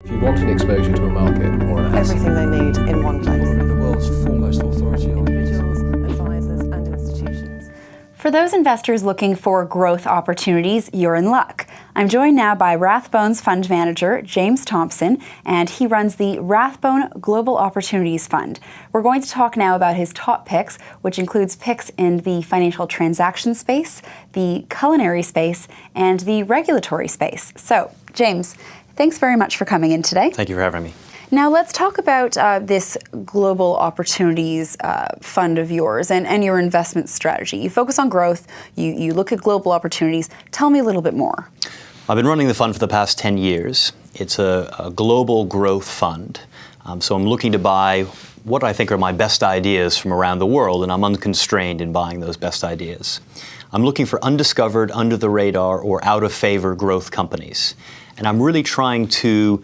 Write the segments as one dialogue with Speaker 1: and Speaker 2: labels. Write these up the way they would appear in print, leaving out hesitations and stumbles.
Speaker 1: If you want an exposure to a market or an asset,
Speaker 2: Everything they need in one place.
Speaker 1: the world's foremost authority on
Speaker 2: Individuals, advisors and institutions.
Speaker 3: For those investors looking for growth opportunities, you're in luck. I'm joined now by Rathbones Fund Manager James Thompson, and he runs the Rathbone Global Opportunities Fund. We're going to talk now about his top picks, which includes picks in the financial transaction space, the culinary space, and the regulatory space. So, James, thanks very much for coming in today.
Speaker 4: Thank you for having me.
Speaker 3: Now let's talk about this Global Opportunities Fund of yours and your investment strategy. You focus on growth, you look at global opportunities. Tell me a little bit more.
Speaker 4: I've been running the fund for the past 10 years. It's a global growth fund. So I'm looking to buy what I think are my best ideas from around the world, and I'm unconstrained in buying those best ideas. I'm looking for undiscovered, under the radar, or out of favor growth companies. And I'm really trying to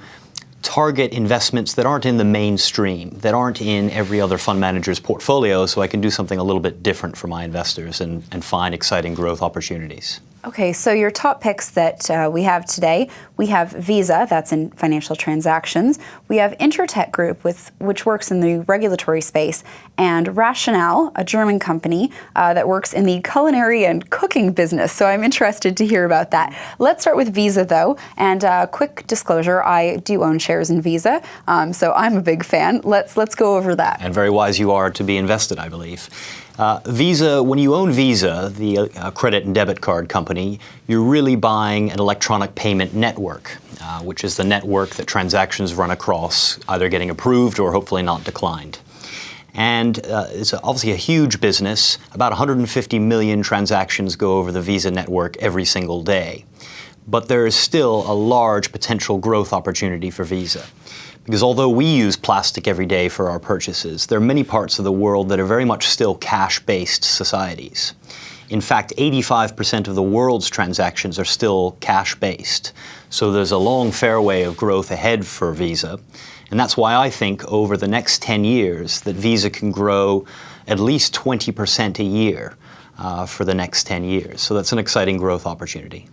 Speaker 4: target investments that aren't in the mainstream, that aren't in every other fund manager's portfolio, so I can do something a little bit different for my investors and find exciting growth opportunities.
Speaker 3: Okay, so your top picks that we have today, we have Visa, that's in financial transactions. We have Intertek Group, which works in the regulatory space, and Rationale, a German company that works in the culinary and cooking business. So I'm interested to hear about that. Let's start with Visa, though. And quick disclosure, I do own shares in Visa, so I'm a big fan. Let's go over that.
Speaker 4: And very wise you are to be invested, I believe. Visa, when you own Visa, the credit and debit card company, you're really buying an electronic payment network, which is the network that transactions run across, either getting approved or hopefully not declined. And it's obviously a huge business. About 150 million transactions go over the Visa network every single day. But there is still a large potential growth opportunity for Visa. Because although we use plastic every day for our purchases, there are many parts of the world that are very much still cash-based societies. In fact, 85% of the world's transactions are still cash-based. So there's a long fairway of growth ahead for Visa. And that's why I think over the next 10 years that Visa can grow at least 20% a year for the next 10 years. So that's an exciting growth opportunity.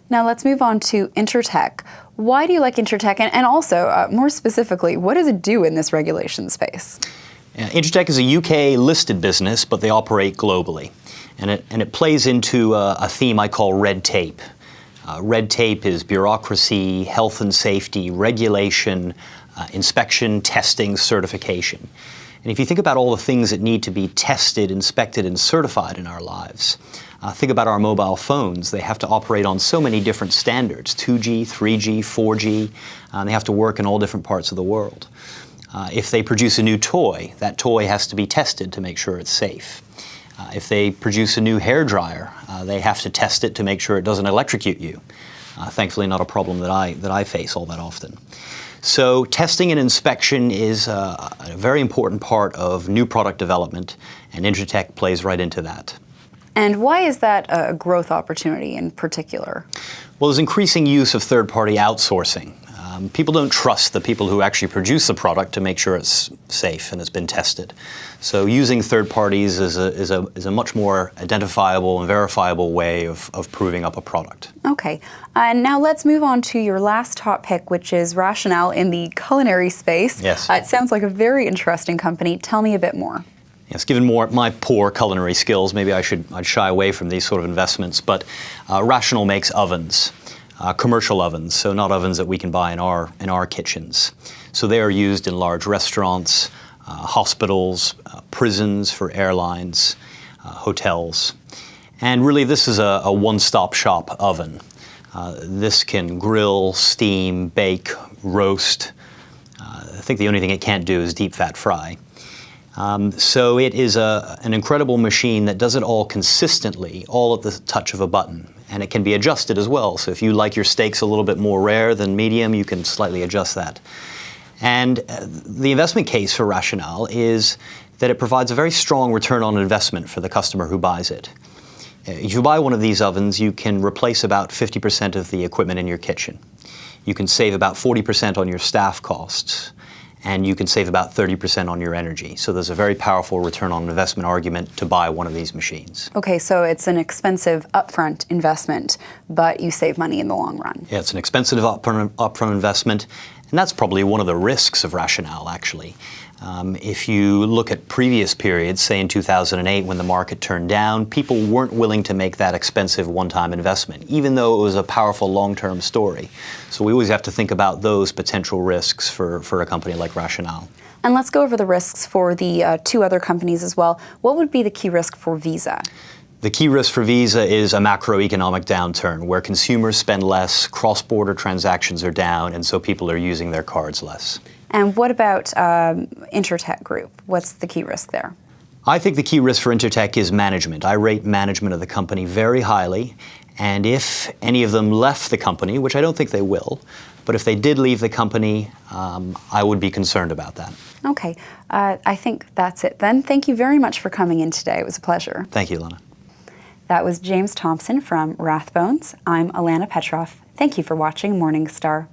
Speaker 3: Now let's move on to Intertek. Why do you like Intertek? And also, more specifically, what does it do in this regulation space?
Speaker 4: Intertek is a UK listed business, but they operate globally. And it plays into a theme I call red tape. Red tape is bureaucracy, health and safety, regulation, inspection, testing, certification. And if you think about all the things that need to be tested, inspected, and certified in our lives, think about our mobile phones. They have to operate on so many different standards, 2G, 3G, 4G. They have to work in all different parts of the world. If they produce a new toy, that toy has to be tested to make sure it's safe. If they produce a new hairdryer, they have to test it to make sure it doesn't electrocute you. Thankfully, not a problem that I face all that often. So testing and inspection is a very important part of new product development, and Intertek plays right into that.
Speaker 3: And why is that a growth opportunity in particular?
Speaker 4: Well, there's increasing use of third-party outsourcing. People don't trust the people who actually produce the product to make sure it's safe and it's been tested. So using third parties is a much more identifiable and verifiable way of proving up a product.
Speaker 3: Okay, and now let's move on to your last top pick, which is Rationale in the culinary space.
Speaker 4: Yes.
Speaker 3: It sounds like a very interesting company. Tell me a bit more.
Speaker 4: Yes, given my poor culinary skills, maybe I'd shy away from these sort of investments, but Rationale makes ovens. Commercial ovens, so not ovens that we can buy in our kitchens. So they are used in large restaurants, hospitals, prisons for airlines, hotels. And really this is a one-stop shop oven. This can grill, steam, bake, roast. I think the only thing it can't do is deep fat fry. So it is an incredible machine that does it all consistently, all at the touch of a button. And it can be adjusted as well. So if you like your steaks a little bit more rare than medium, you can slightly adjust that. And the investment case for Rationale is that it provides a very strong return on investment for the customer who buys it. If you buy one of these ovens, you can replace about 50% of the equipment in your kitchen. You can save about 40% on your staff costs. And you can save about 30% on your energy. So there's a very powerful return on investment argument to buy one of these machines.
Speaker 3: Okay, so it's an expensive upfront investment, but you save money in the long run.
Speaker 4: Yeah, it's an expensive upfront investment, And that's probably one of the risks of rationale, actually. If you look at previous periods, say in 2008 when the market turned down, people weren't willing to make that expensive one-time investment, even though it was a powerful long-term story. So we always have to think about those potential risks for a company like Rationale.
Speaker 3: And let's go over the risks for the two other companies as well. What would be the key risk for Visa?
Speaker 4: The key risk for Visa is a macroeconomic downturn where consumers spend less, cross-border transactions are down, and so people are using their cards less.
Speaker 3: And what about Intertek Group? What's the key risk there?
Speaker 4: I think the key risk for Intertek is management. I rate management of the company very highly, and if any of them left the company, which I don't think they will, but if they did leave the company, I would be concerned about that.
Speaker 3: Okay, I think that's it then. Thank you very much for coming in today. It was a pleasure.
Speaker 4: Thank you, Lana.
Speaker 3: That was James Thompson from Rathbones. I'm Alana Petroff. Thank you for watching Morningstar.